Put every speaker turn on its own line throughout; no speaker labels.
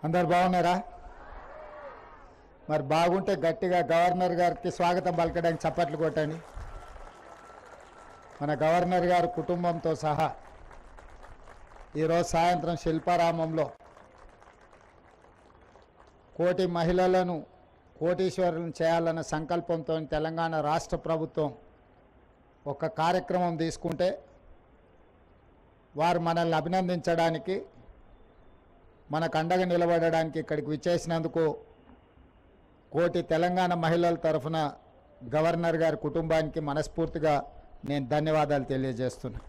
అందరు బాగున్నారా? మరి బాగుంటే గట్టిగా గవర్నర్ గారికి స్వాగతం పలకడానికి చప్పట్లు కొట్టండి. మన గవర్నర్ గారు కుటుంబంతో సహా ఈరోజు సాయంత్రం శిల్పారామంలో కోటి మహిళలను కోటీశ్వరులను చేయాలన్న సంకల్పంతో తెలంగాణ రాష్ట్ర ప్రభుత్వం ఒక కార్యక్రమం తీసుకుంటే వారు మనల్ని అభినందించడానికి మనకు అండగా నిలబడడానికి ఇక్కడికి విచ్చేసినందుకు కోటి తెలంగాణ మహిళల తరఫున గవర్నర్ గారి కుటుంబానికి మనస్ఫూర్తిగా నేను ధన్యవాదాలు తెలియజేస్తున్నా.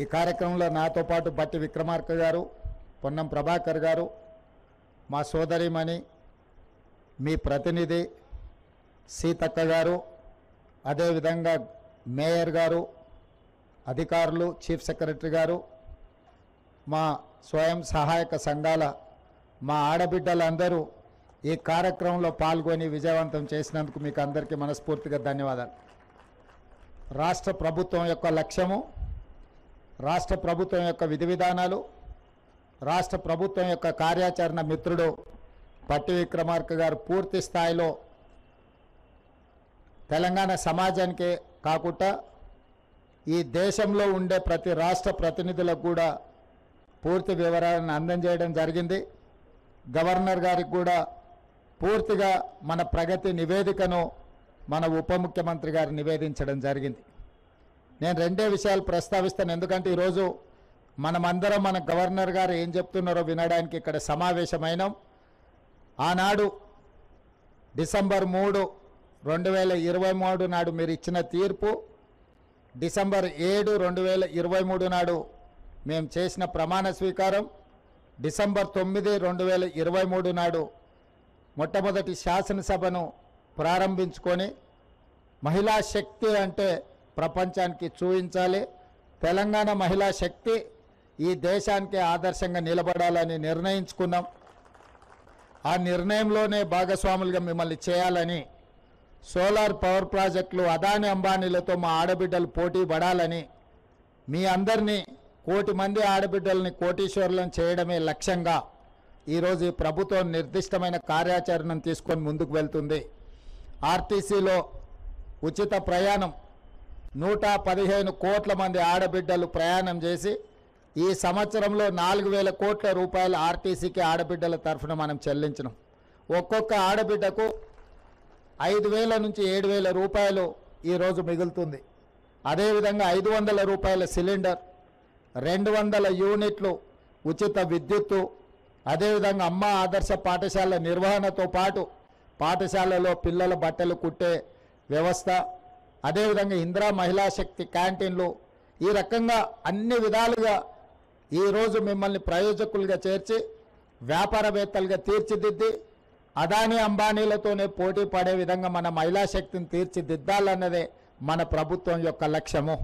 ఈ కార్యక్రమంలో నాతో పాటు బట్టి విక్రమార్క గారు, పొన్నం ప్రభాకర్ గారు, మా సోదరిమణి మీ ప్రతినిధి సీతక్క గారు, అదేవిధంగా మేయర్ గారు, అధికారులు, చీఫ్ సెక్రటరీ గారు, మా స్వయం సహాయక సంఘాల మా ఆడబిడ్డలందరూ ఈ కార్యక్రమంలో పాల్గొని విజయవంతం చేసినందుకు మీకు అందరికీ మనస్ఫూర్తిగా ధన్యవాదాలు. రాష్ట్ర ప్రభుత్వం యొక్క లక్ష్యము, రాష్ట్ర ప్రభుత్వం యొక్క విధి విధానాలు, రాష్ట్ర ప్రభుత్వం యొక్క కార్యాచరణ మిత్రుడు పట్టి విక్రమార్క గారు పూర్తి స్థాయిలో తెలంగాణ సమాజానికే కాకుండా ఈ దేశంలో ఉండే ప్రతి రాష్ట్ర ప్రతినిధులకు కూడా పూర్తి వివరాలను అందజేయడం జరిగింది. గవర్నర్ గారికి కూడా పూర్తిగా మన ప్రగతి నివేదికను మన ఉప ముఖ్యమంత్రి గారు నివేదించడం జరిగింది. నేను రెండే విషయాలు ప్రస్తావిస్తాను, ఎందుకంటే ఈరోజు మనమందరం మన గవర్నర్ గారు ఏం చెప్తున్నారో వినడానికి ఇక్కడ సమావేశమైనాం. ఆనాడు డిసెంబర్ 3, 2023 నాడు మీరు ఇచ్చిన తీర్పు, డిసెంబర్ 7, 2023 నాడు మేము చేసిన ప్రమాణ స్వీకారం, డిసెంబర్ 9, 2023 నాడు మొట్టమొదటి శాసనసభను ప్రారంభించుకొని మహిళా శక్తి అంటే ప్రపంచానికి చూపించాలి, తెలంగాణ మహిళా శక్తి ఈ దేశానికి ఆదర్శంగా నిలబడాలని నిర్ణయించుకున్నాం. ఆ నిర్ణయంలోనే భాగస్వాములుగా మిమ్మల్ని చేయాలని, సోలార్ పవర్ ప్రాజెక్టులు అదాని అంబానీలతో మా ఆడబిడ్డలు పోటీ పడాలని, మీ అందరినీ కోటి మంది ఆడబిడ్డలని కోటీశ్వరులను చేయడమే లక్ష్యంగా ఈరోజు ఈ ప్రభుత్వం నిర్దిష్టమైన కార్యాచరణను తీసుకొని ముందుకు వెళ్తుంది. ఆర్టీసీలో ఉచిత ప్రయాణం 115 కోట్ల మంది ఆడబిడ్డలు ప్రయాణం చేసి ఈ సంవత్సరంలో 4,000 కోట్ల రూపాయలు ఆర్టీసీకి ఆడబిడ్డల తరఫున మనం చెల్లించినాం. ఒక్కొక్క ఆడబిడ్డకు 5,000 నుంచి 7,000 రూపాయలు ఈరోజు మిగులుతుంది. అదేవిధంగా 500 రూపాయల సిలిండర్, 200 యూనిట్లు ఉచిత విద్యుత్తు, అదేవిధంగా అమ్మ ఆదర్శ పాఠశాల నిర్వహణతో పాటు పాఠశాలలో పిల్లల బట్టలు కుట్టే వ్యవస్థ, అదేవిధంగా ఇందిరా మహిళా శక్తి క్యాంటీన్లు, ఈ రకంగా అన్ని విధాలుగా ఈరోజు మిమ్మల్ని ప్రయోజకులుగా చేర్చి వ్యాపారవేత్తలుగా తీర్చిదిద్ది అదాని అంబానీలతోనే పోటీ పడే విధంగా మన మహిళా శక్తిని తీర్చిదిద్దాలన్నదే మన ప్రభుత్వం యొక్క లక్ష్యము.